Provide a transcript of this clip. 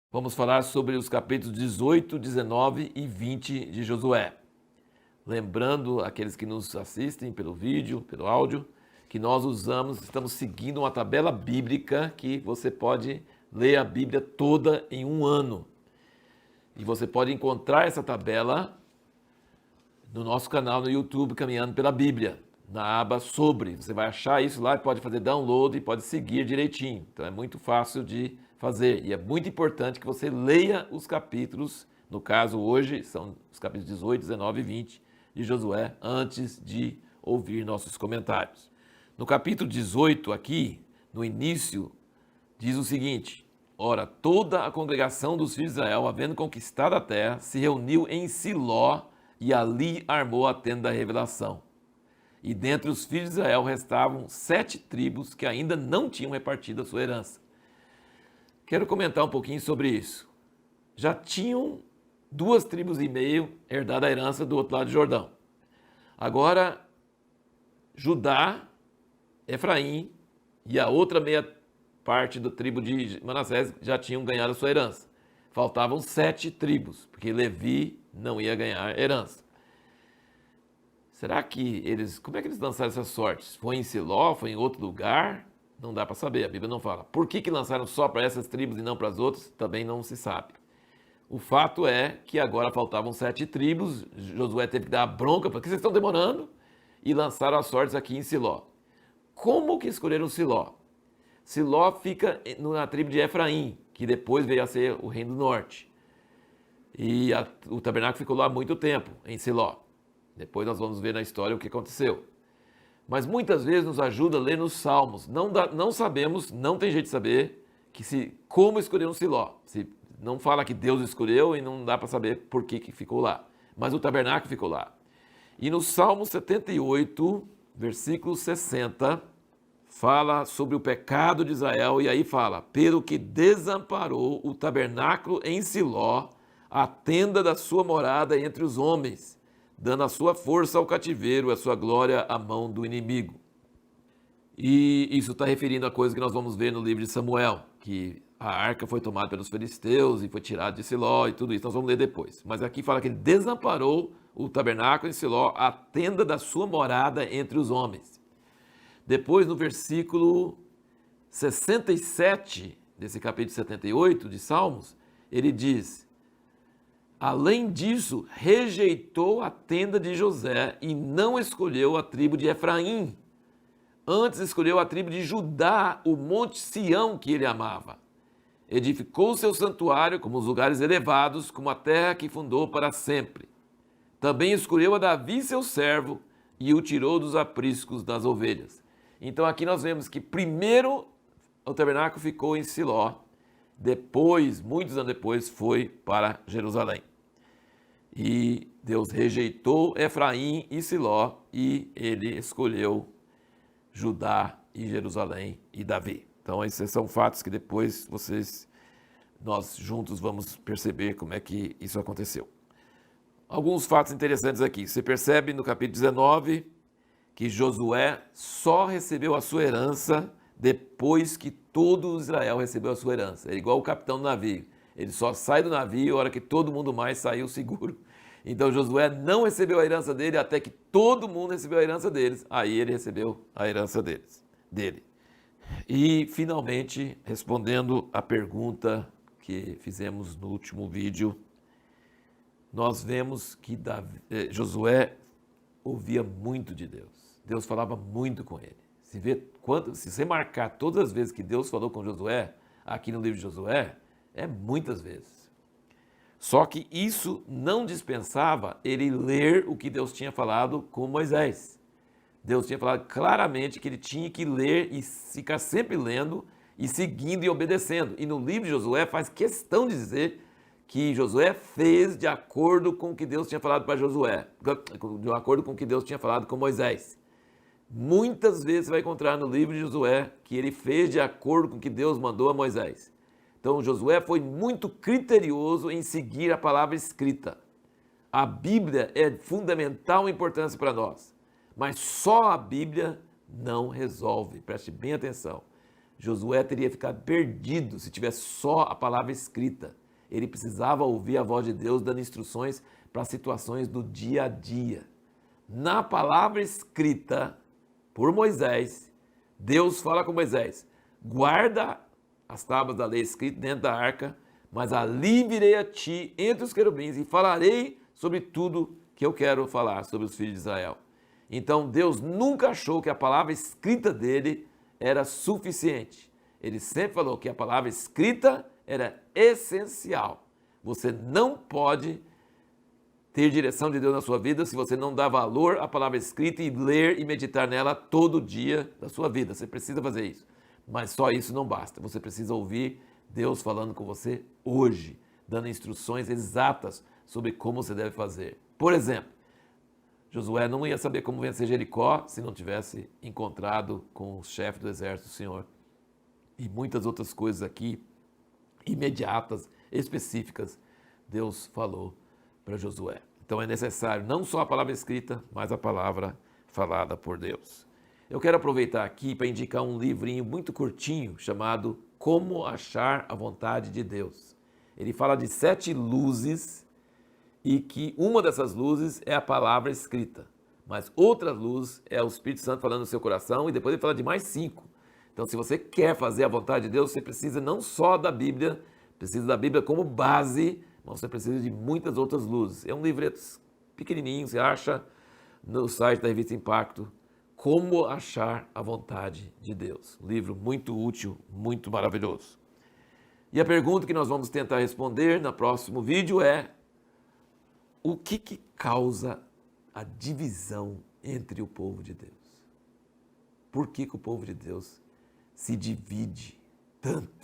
Vamos falar sobre os capítulos 18, 19 e 20 de Josué. Lembrando aqueles que nos assistem pelo vídeo, pelo áudio, que nós estamos seguindo uma tabela bíblica que você pode ler a Bíblia toda em um ano. E você pode encontrar essa tabela no nosso canal no YouTube, Caminhando pela Bíblia, na aba Sobre. Você vai achar isso lá e pode fazer download e pode seguir direitinho. Então é muito fácil de fazer. E é muito importante que você leia os capítulos, no caso hoje são os capítulos 18, 19 e 20 de Josué, antes de ouvir nossos comentários. No capítulo 18 aqui, no início, diz o seguinte: ora, toda a congregação dos filhos de Israel, havendo conquistado a terra, se reuniu em Siló e ali armou a tenda da revelação. E dentre os filhos de Israel restavam 7 tribos que ainda não tinham repartido a sua herança. Quero comentar um pouquinho sobre isso. Já tinham 2 tribos e meio herdado a herança do outro lado do Jordão. Agora, Judá, Efraim e a outra meia parte da tribo de Manassés já tinham ganhado a sua herança. Faltavam 7 tribos, porque Levi não ia ganhar herança. Será que como é que eles lançaram essas sortes? Foi em Siló? Foi em outro lugar? Não dá para saber, a Bíblia não fala. Por que lançaram só para essas tribos e não para as outras? Também não se sabe. O fato é que agora faltavam 7 tribos, Josué teve que dar a bronca, porque vocês estão demorando, e lançaram as sortes aqui em Siló. Como que escolheram Siló? Siló fica na tribo de Efraim, que depois veio a ser o reino do norte. E o tabernáculo ficou lá há muito tempo, em Siló. Depois nós vamos ver na história o que aconteceu. Mas muitas vezes nos ajuda a ler nos Salmos. Não sabemos, não tem jeito de saber como escolher um Siló. Não fala que Deus escolheu e não dá para saber por que ficou lá. Mas o tabernáculo ficou lá. E no Salmo 78, versículo 60, fala sobre o pecado de Israel e aí fala: pelo que desamparou o tabernáculo em Siló, a tenda da sua morada entre os homens, dando a sua força ao cativeiro, a sua glória à mão do inimigo. E isso está referindo a coisa que nós vamos ver no livro de Samuel, que a arca foi tomada pelos filisteus e foi tirada de Siló e tudo isso, nós vamos ler depois. Mas aqui fala que ele desamparou o tabernáculo em Siló, a tenda da sua morada entre os homens. Depois, no versículo 67 desse capítulo 78 de Salmos, ele diz: além disso, rejeitou a tenda de José e não escolheu a tribo de Efraim. Antes escolheu a tribo de Judá, o monte Sião que ele amava. Edificou seu santuário como os lugares elevados, como a terra que fundou para sempre. Também escolheu a Davi, seu servo, e o tirou dos apriscos das ovelhas. Então aqui nós vemos que primeiro o tabernáculo ficou em Siló, depois, muitos anos depois, foi para Jerusalém. E Deus rejeitou Efraim e Siló e ele escolheu Judá e Jerusalém e Davi. Então esses são fatos que depois nós juntos vamos perceber como é que isso aconteceu. Alguns fatos interessantes aqui. Você percebe no capítulo 19 que Josué só recebeu a sua herança depois que todo Israel recebeu a sua herança. É igual o capitão do navio. Ele só sai do navio na hora que todo mundo mais saiu seguro. Então Josué não recebeu a herança dele até que todo mundo recebeu a herança deles. Aí ele recebeu a herança dele. E finalmente, respondendo a pergunta que fizemos no último vídeo, nós vemos que Josué ouvia muito de Deus. Deus falava muito com ele. Se você marcar todas as vezes que Deus falou com Josué, aqui no livro de Josué, é muitas vezes. Só que isso não dispensava ele ler o que Deus tinha falado com Moisés. Deus tinha falado claramente que ele tinha que ler e ficar sempre lendo e seguindo e obedecendo. E no livro de Josué faz questão de dizer que Josué fez de acordo com o que Deus tinha falado para Josué, de acordo com o que Deus tinha falado com Moisés. Muitas vezes você vai encontrar no livro de Josué que ele fez de acordo com o que Deus mandou a Moisés. Então Josué foi muito criterioso em seguir a palavra escrita. A Bíblia é de fundamental importância para nós, mas só a Bíblia não resolve, preste bem atenção. Josué teria ficado perdido se tivesse só a palavra escrita. Ele precisava ouvir a voz de Deus dando instruções para situações do dia a dia. Na palavra escrita por Moisés, Deus fala com Moisés: guarda as tábuas da lei escritas dentro da arca, mas ali virei a ti entre os querubins e falarei sobre tudo que eu quero falar sobre os filhos de Israel. Então Deus nunca achou que a palavra escrita dele era suficiente. Ele sempre falou que a palavra escrita era essencial. Você não pode ter direção de Deus na sua vida se você não dá valor à palavra escrita e ler e meditar nela todo dia da sua vida. Você precisa fazer isso. Mas só isso não basta. Você precisa ouvir Deus falando com você hoje, dando instruções exatas sobre como você deve fazer. Por exemplo, Josué não ia saber como vencer Jericó se não tivesse encontrado com o chefe do exército, o Senhor. E muitas outras coisas aqui, imediatas, específicas, Deus falou para Josué. Então é necessário não só a palavra escrita, mas a palavra falada por Deus. Eu quero aproveitar aqui para indicar um livrinho muito curtinho chamado Como Achar a Vontade de Deus. Ele fala de 7 luzes e que uma dessas luzes é a palavra escrita, mas outra luz é o Espírito Santo falando no seu coração e depois ele fala de mais 5. Então, se você quer fazer a vontade de Deus, você precisa não só da Bíblia, precisa da Bíblia como base, mas você precisa de muitas outras luzes. É um livreto pequenininho, você acha no site da Revista Impacto, Como Achar a Vontade de Deus. Um livro muito útil, muito maravilhoso. E a pergunta que nós vamos tentar responder no próximo vídeo é: o que causa a divisão entre o povo de Deus? Por que o povo de Deus se divide tanto?